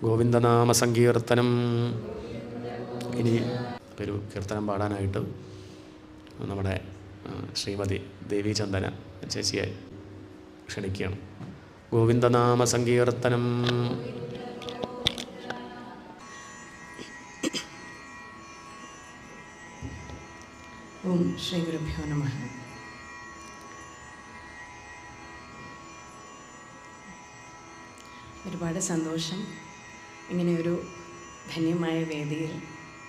ഗോവിന്ദനാമ സങ്കീർത്തനം. ഇനി ഒരു കീർത്തനം പാടാനായിട്ട് നമ്മുടെ ശ്രീമതി ദേവീചന്ദന ചേച്ചിയെ ക്ഷണിക്കുകയാണ്. ഗോവിന്ദനാമ സങ്കീർത്തനം. ഓം ശ്രീ ഗുരുഭ്യോ നമഃ. ഒരുപാട് സന്തോഷം ഇങ്ങനെയൊരു ധന്യമായ വേദിയിൽ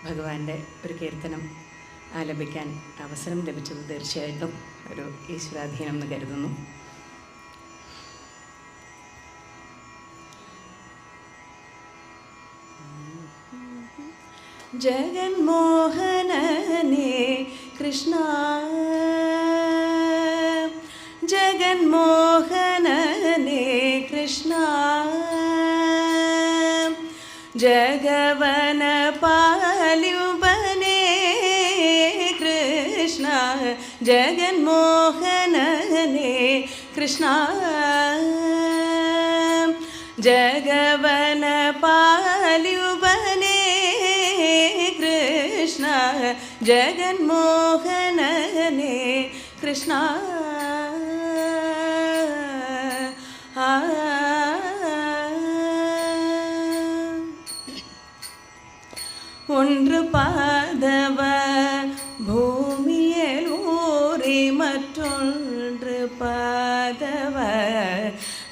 ഭഗവാന്റെ ഒരു കീർത്തനം ആലപിക്കാൻ അവസരം ലഭിച്ചത് തീർച്ചയായിട്ടും ഒരു ഈശ്വരാധീനം എന്ന് കരുതുന്നു. ജഗന്മോഹനനേ കൃഷ്ണ, ജഗന്മോഹനനേ കൃഷ്ണ, ജഗവന പാലുബനേ കൃഷ്ണ, ജഗന്മോഹനനേ കൃഷ്ണ, ജഗവന പാലുബനേ കൃഷ്ണ, ജഗന്മോഹനനേ കൃഷ്ണ. ஒன்று பாதவ பூமியில் ஊறி மற்றொன்று பாதவ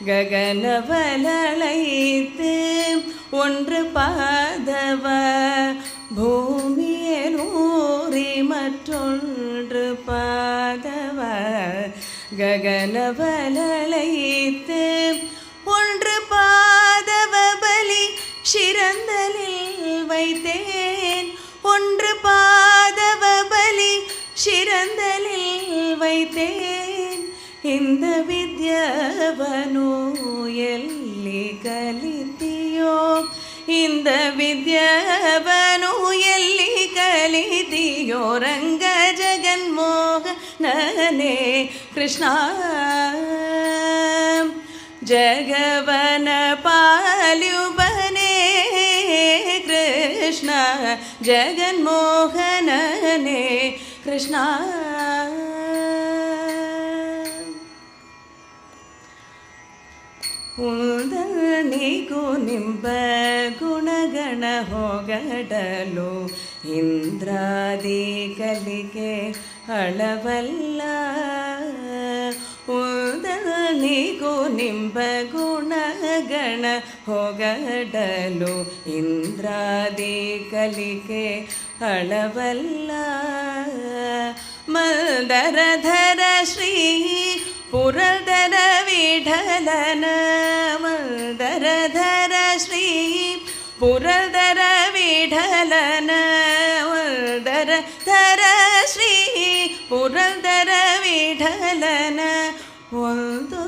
ககனவலைத்து, ஒன்று பாதவ பூமியில் ஊறி மற்றொன்று பாதவ ககனவலைத்து, ஒன்று பாதவ பலி சிறந்தலில் வைத்தேன், ஒன்று பாதவ பலி சிறந்தலில் வைத்தேன். இந்த வித்யவனோ எல்லி கலித்தியோ, இந்த வித்யவனோ எல்லி கலித்தியோ, ரங்க ஜகன்மோகனனே கிருஷ்ணா, ஜகவன பாலுபனே കൃഷ്ണ, ജഗന്മോഹനനേ കൃഷ്ണ. ನೀಗೂ ನಿಂಬ ಗುಣಗಣ ಹೊಗಡಲು ಇಂದ್ರಾದಿ ಕಲಿಗೆ ಅಳವಲ್ಲ, ನೀಗೂ ನಿಂಬ ಗುಣಗಣ ಹೊಗಡಲು ಇಂದ್ರಾದಿ ಕಲಿಗೆ ಅಳವಲ್ಲ. ಮಂದರಧರ ಶ್ರೀ ಪುರಧರ ವಿಠಲನ, ಮಂದರಧರ ಶ್ರೀ ಪುರಧರ ವಿಠಲನ, ಮಂದರಧರ ಶ್ರೀ ಪುರಧರ ವಿಠಲನ, ಒಂದು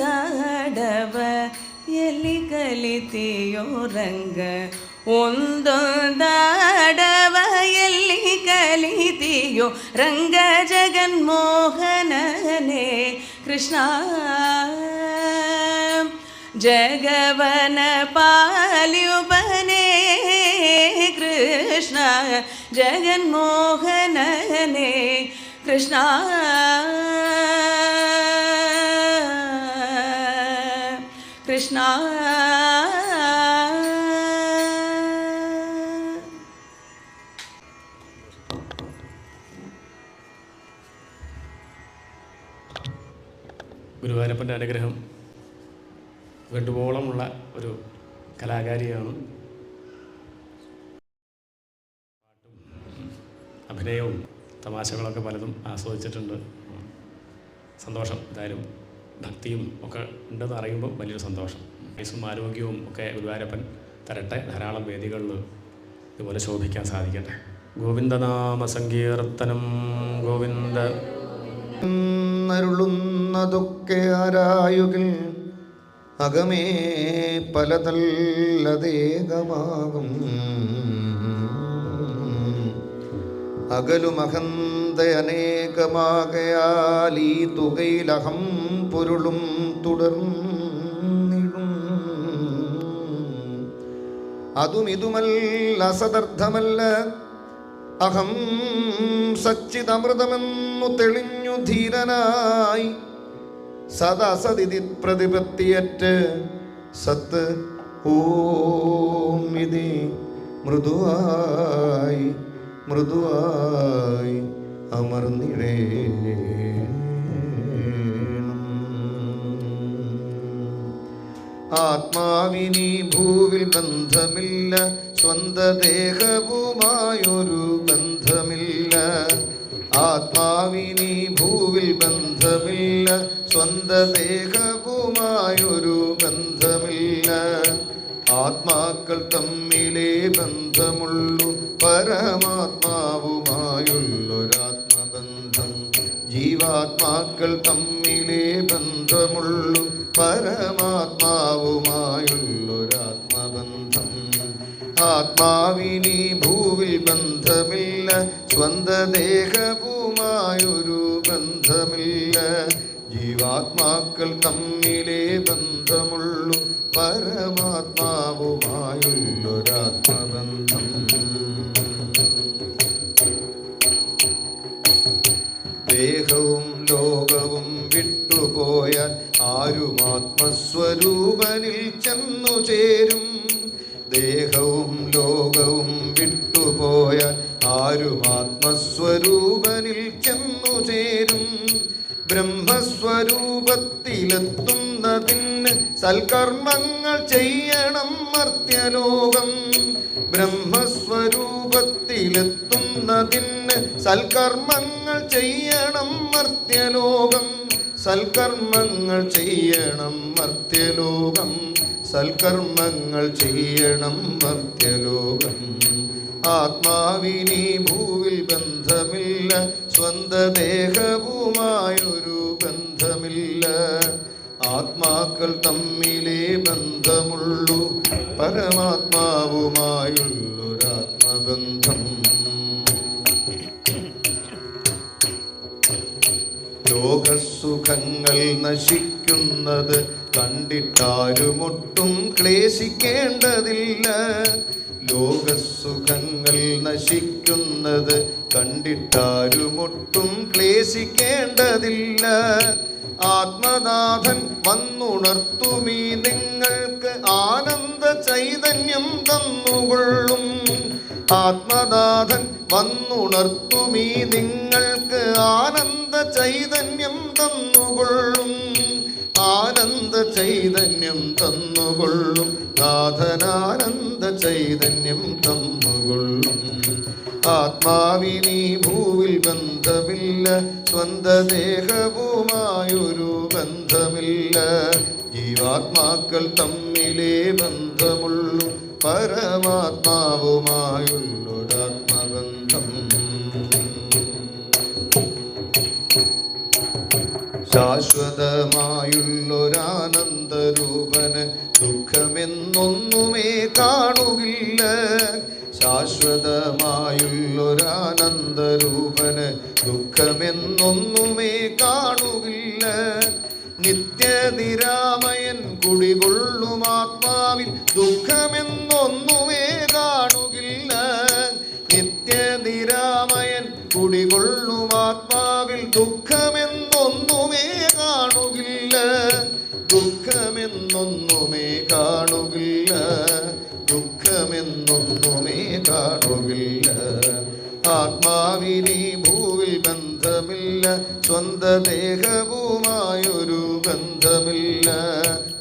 ದಾಡವ ಎಲ್ಲಿ ಕಲಿತೆಯೋ ರಂಗ, ಒಂದೊಂದಾಡವ ಎಲ್ಲಿ ಕಲಿತೆಯೋ ರಂಗ, ಜಗನ್ಮೋಹನನೇ ಕೃಷ್ಣ, ಜಗವನ ಪಾಲ್ಯುಬನೇ ಕೃಷ್ಣ, ಜಗನ್ಮೋಹನನೇ ಕೃಷ್ಣ. കൃഷ്ണ. ഗുരുവായൂരപ്പൻ്റെ അനുഗ്രഹം വേണ്ടുവോളമുള്ള ഒരു കലാകാരിയാണ്. പാട്ടും അഭിനയവും തമാശകളൊക്കെ പലതും ആസ്വദിച്ചിട്ടുണ്ട്. സന്തോഷം. എന്തായാലും ഭക്തിയും ഒക്കെ ഉണ്ടെന്ന് അറിയുമ്പോൾ വലിയൊരു സന്തോഷം. വയസ്സും ആരോഗ്യവും ഒക്കെ ഗുരുവായൂരപ്പൻ തരട്ടെ. ധാരാളം വേദികളിൽ ഇതുപോലെ ശോഭിക്കാൻ സാധിക്കട്ടെ. ഗോവിന്ദനാമ സങ്കീർത്തനം. ഗോവിന്ദ ൊക്കെ ആരായുകിൽ അകമേ പലതല്ലതേകമാകും, അകലുമഹന്ത അനേകമാകയാൽ ഈ തുകയിലഹം പൊരുളും തുടർന്നിടും. അതുമിതുമല്ല സദർത്ഥമല്ല. അഹം സച്ചിദമൃതമെന്നു തെളിഞ്ഞു ധീരനായി സദാസതിഥി പ്രതിപത്തിയറ്റ് സത്ത് ഓം ഇതി മൃദുവായി മൃദുവായി അമർന്നിടേണം. ആത്മാവിനി ഭൂവിൽ ബന്ധമില്ല, സ്വന്ത ദേഹവുമായൊരു ബന്ധമില്ല. ആത്മാവിനി ഭൂവിൽ ബന്ധമില്ല, സ്വന്ത ദേഹവുമായൊരു ബന്ധമില്ല. ആത്മാക്കൾ തമ്മിലേ ബന്ധമുള്ളൂ, പരമാത്മാവുമായുള്ളൊരാത്മബന്ധം. ജീവാത്മാക്കൾ തമ്മിലേ ബന്ധമുള്ളൂ, പരമാത്മാവുമായുള്ളൊരാത്മബന്ധം. ആത്മാവിനി ഭൂവിൽ ബന്ധമില്ല, സ്വന്ത ദേഹവുമായൊരു ബന്ധമില്ല. ജീവാത്മാക്കൾ തമ്മിലേ ബന്ധമുള്ളൂ, പരമാത്മാവുമായുള്ളൊരാത്മബന്ധം. ദേഹവും ലോകവും വിട്ടുപോയാൽ ആരും ആത്മസ്വരൂപനിൽ ചെന്നു ചേരും. ദേഹവും ലോകവും വിട്ടുപോയാൽ ആരും ആത്മസ്വരൂപനിൽ ചെന്നു ചേരും. ബ്രഹ്മസ്വരൂപത്തിലെത്തുന്നതിന് സൽക്കർമ്മങ്ങൾ ചെയ്യണം മർത്യലോകം. ബ്രഹ്മസ്വരൂപത്തിലെത്തുന്നതിന് സൽക്കർമ്മങ്ങൾ ചെയ്യണം മർത്യലോകം. സൽക്കർമ്മങ്ങൾ ചെയ്യണം മർത്യലോകം. സൽക്കർമ്മങ്ങൾ ചെയ്യണം മർത്യലോകം. ആത്മാവിനി ഭൂവിൽ ബന്ധമില്ല, സ്വന്ത ദേഹവുമായൊരു ബന്ധമില്ല. ആത്മാക്കൾ തമ്മിലേ ബന്ധമുള്ളൂ, പരമാത്മാവുമായുള്ളൊരാത്മബന്ധം. ലോകസുഖങ്ങൾ നശിക്കുന്നത് കണ്ടിട്ടാരുമൊട്ടും ക്ലേശിക്കേണ്ടതില്ല. ലോകസുഖങ്ങൾ നശിക്കുന്നത് കണ്ടിട്ടാരുമൊട്ടും ക്ലേശിക്കേണ്ടതില്ല. ആത്മനാഥൻ വന്നുണർത്തുമീ നിങ്ങൾക്ക് ആനന്ദ ചൈതന്യം തന്നുകൊള്ളും. ആത്മനാഥൻ വന്നുണർത്തുമീ നിങ്ങൾക്ക് ആനന്ദ ചൈതന്യം തന്നുകൊള്ളും. ആനന്ദ ചൈതന്യം തന്നുകൊള്ളും. നാഥനാനന്ദ ചൈതന്യം തന്നുകൊള്ളും. ആത്മാവിനി ഭൂവിൽ ബന്ധമില്ല, സ്വന്ത ദേഹവുമായൊരു ബന്ധമില്ല. ജീവാത്മാക്കൾ തമ്മിലേ ബന്ധമുള്ളൂ, പരമാത്മാവുമായുള്ളൊരാത്മബന്ധം. ശാശ്വതമായുള്ളൊരാനന്ദരൂപന് ദുഃഖമെന്നൊന്നുമേ കാണുകില്ല. ശാശ്വതമായുള്ളൊരാനന്ദരൂപന് ദുഃഖമെന്നൊന്നുമേ കാണുകില്ല. നിത്യനിരാമയൻ കുടികൊള്ളും ആത്മാവിൽ ദുഃഖമെന്നൊന്നുമേ കാണുകില്ല. നിത്യനിരാമയൻ കുടികൊള്ളും ആത്മാവിൽ ദുഃഖമെന്നൊന്നുമേ കാണുകില്ല. ദുഃഖമെന്നൊന്നുമേ കാണുകില്ല. ദുഃഖമെന്നൊന്നുമേ കാണുകില്ല. ആത്മാവിനി ഭൂവിൽ ബന്ധമില്ല, സ്വന്ത ദേഹവുമായൊരു ബന്ധമില്ല.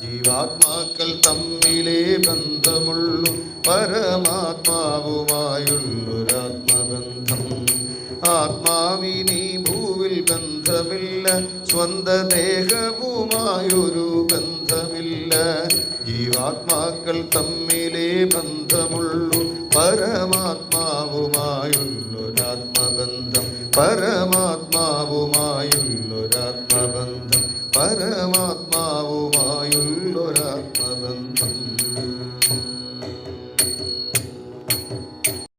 ജീവാത്മാക്കൾ തമ്മിലേ ബന്ധമുള്ളൂ, പരമാത്മാവുമായുള്ളൊരാത്മബന്ധം. ആത്മാവിനി ഭൂവിൽ ബന്ധമില്ല, സ്വന്ത ദേഹവുമായൊരു ബന്ധമില്ല. ജീവാത്മാക്കൾ തമ്മിലേ ബന്ധമുള്ളൂ, പരമാത്മാവുമായുള്ളൊരാത്മബന്ധം. പരമാത്മാവുമായുള്ളൊരാത്മബന്ധം. പരമാത്മ